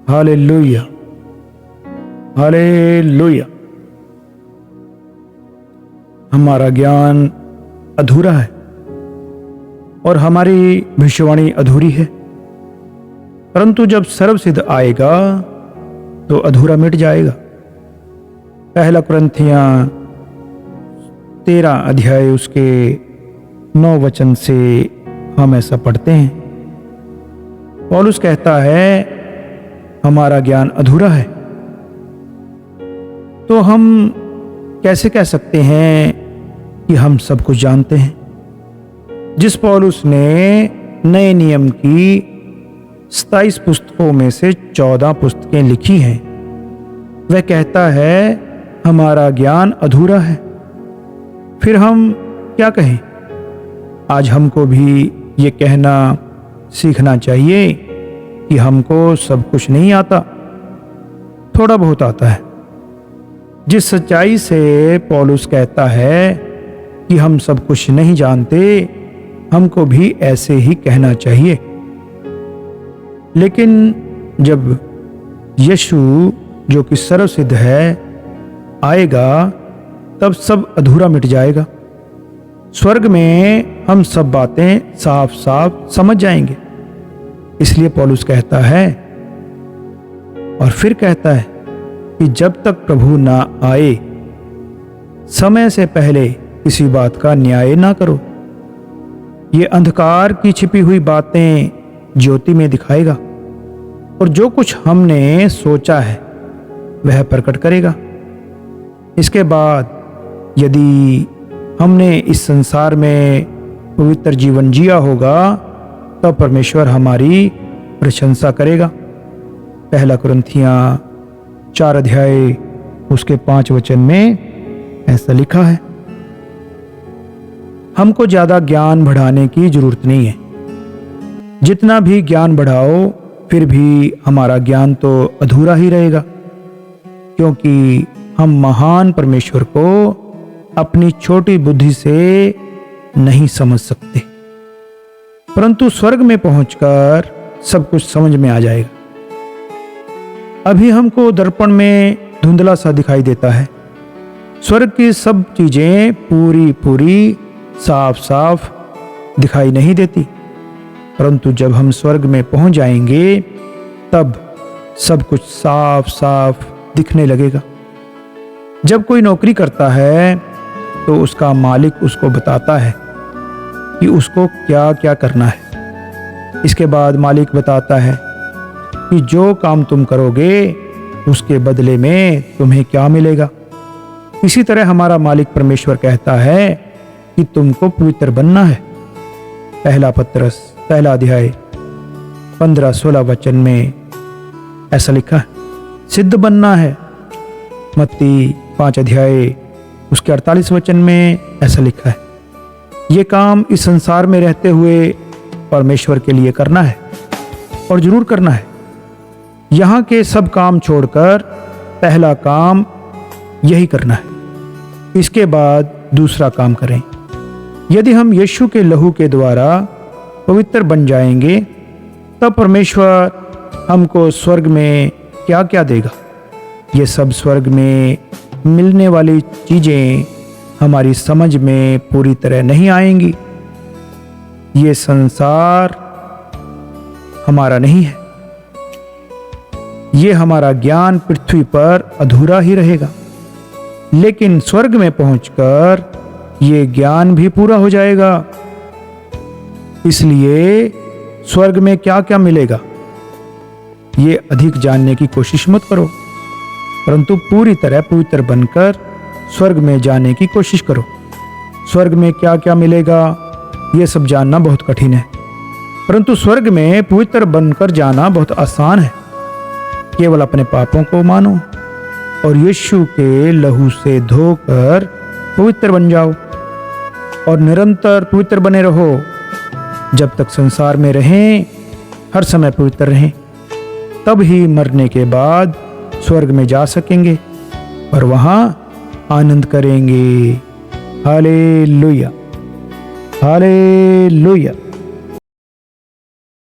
Hallelujah, hallelujah. हमारा ज्ञान अधूरा है और हमारी भविष्यवाणी अधूरी है, परंतु जब सर्वसिद्ध आएगा तो अधूरा मिट जाएगा। पहला कुरिन्थियां 13 अध्याय उसके 9 वचन से हम ऐसा पढ़ते हैं। पौलुस कहता है हमारा ज्ञान अधूरा है। तो हम कैसे कह सकते हैं कि हम सब कुछ जानते हैं? जिस पौलुस ने नए नियम की 27 पुस्तकों में से 14 पुस्तकें लिखी हैं, वह कहता है हमारा ज्ञान अधूरा है। फिर हम क्या कहें? आज हमको भी ये कहना सीखना चाहिए कि हमको सब कुछ नहीं आता, थोड़ा बहुत आता है। जिस सच्चाई से पौलुस कहता है कि हम सब कुछ नहीं जानते, हमको भी ऐसे ही कहना चाहिए। लेकिन जब यीशु जो कि सर्वसिद्ध है आएगा, तब सब अधूरा मिट जाएगा। स्वर्ग में हम सब बातें साफ साफ समझ जाएंगे। इसलिए पौलुस कहता है और फिर कहता है कि जब तक प्रभु ना आए, समय से पहले किसी बात का न्याय ना करो। ये अंधकार की छिपी हुई बातें ज्योति में दिखाएगा और जो कुछ हमने सोचा है वह प्रकट करेगा। इसके बाद यदि हमने इस संसार में पवित्र जीवन जिया होगा, तब परमेश्वर हमारी प्रशंसा करेगा। पहला कुरिन्थियां 4 अध्याय उसके 5 वचन में ऐसा लिखा है। हमको ज्यादा ज्ञान बढ़ाने की जरूरत नहीं है। जितना भी ज्ञान बढ़ाओ, फिर भी हमारा ज्ञान तो अधूरा ही रहेगा, क्योंकि हम महान परमेश्वर को अपनी छोटी बुद्धि से नहीं समझ सकते। परंतु स्वर्ग में पहुंचकर सब कुछ समझ में आ जाएगा। अभी हमको दर्पण में धुंधला सा दिखाई देता है। स्वर्ग की सब चीजें पूरी पूरी साफ साफ दिखाई नहीं देती, परंतु जब हम स्वर्ग में पहुंच जाएंगे तब सब कुछ साफ साफ दिखने लगेगा। जब कोई नौकरी करता है तो उसका मालिक उसको बताता है कि उसको क्या क्या करना है। इसके बाद मालिक बताता है कि जो काम तुम करोगे उसके बदले में तुम्हें क्या मिलेगा। इसी तरह हमारा मालिक परमेश्वर कहता है कि तुमको पवित्र बनना है। पहला पत्रस 1 अध्याय 15-16 वचन में ऐसा लिखा है। सिद्ध बनना है। मत्ती 5 अध्याय उसके 48 वचन में ऐसा लिखा है। ये काम इस संसार में रहते हुए परमेश्वर के लिए करना है और जरूर करना है। यहाँ के सब काम छोड़कर पहला काम यही करना है। इसके बाद दूसरा काम करें। यदि हम यीशु के लहू के द्वारा पवित्र बन जाएंगे, तब परमेश्वर हमको स्वर्ग में क्या क्या देगा। ये सब स्वर्ग में मिलने वाली चीजें हमारी समझ में पूरी तरह नहीं आएंगी। ये संसार हमारा नहीं है। ये हमारा ज्ञान पृथ्वी पर अधूरा ही रहेगा, लेकिन स्वर्ग में पहुंचकर ये ज्ञान भी पूरा हो जाएगा। इसलिए स्वर्ग में क्या क्या मिलेगा, ये अधिक जानने की कोशिश मत करो, परंतु पूरी तरह पवित्र बनकर स्वर्ग में जाने की कोशिश करो। स्वर्ग में क्या क्या मिलेगा ये सब जानना बहुत कठिन है, परंतु स्वर्ग में पवित्र बनकर जाना बहुत आसान है। केवल अपने पापों को मानो और यीशु के लहू से धोकर पवित्र बन जाओ और निरंतर पवित्र बने रहो। जब तक संसार में रहें, हर समय पवित्र रहें। तब ही मरने के बाद स्वर्ग में जा सकेंगे और वहां आनंद करेंगे। Hallelujah, hallelujah.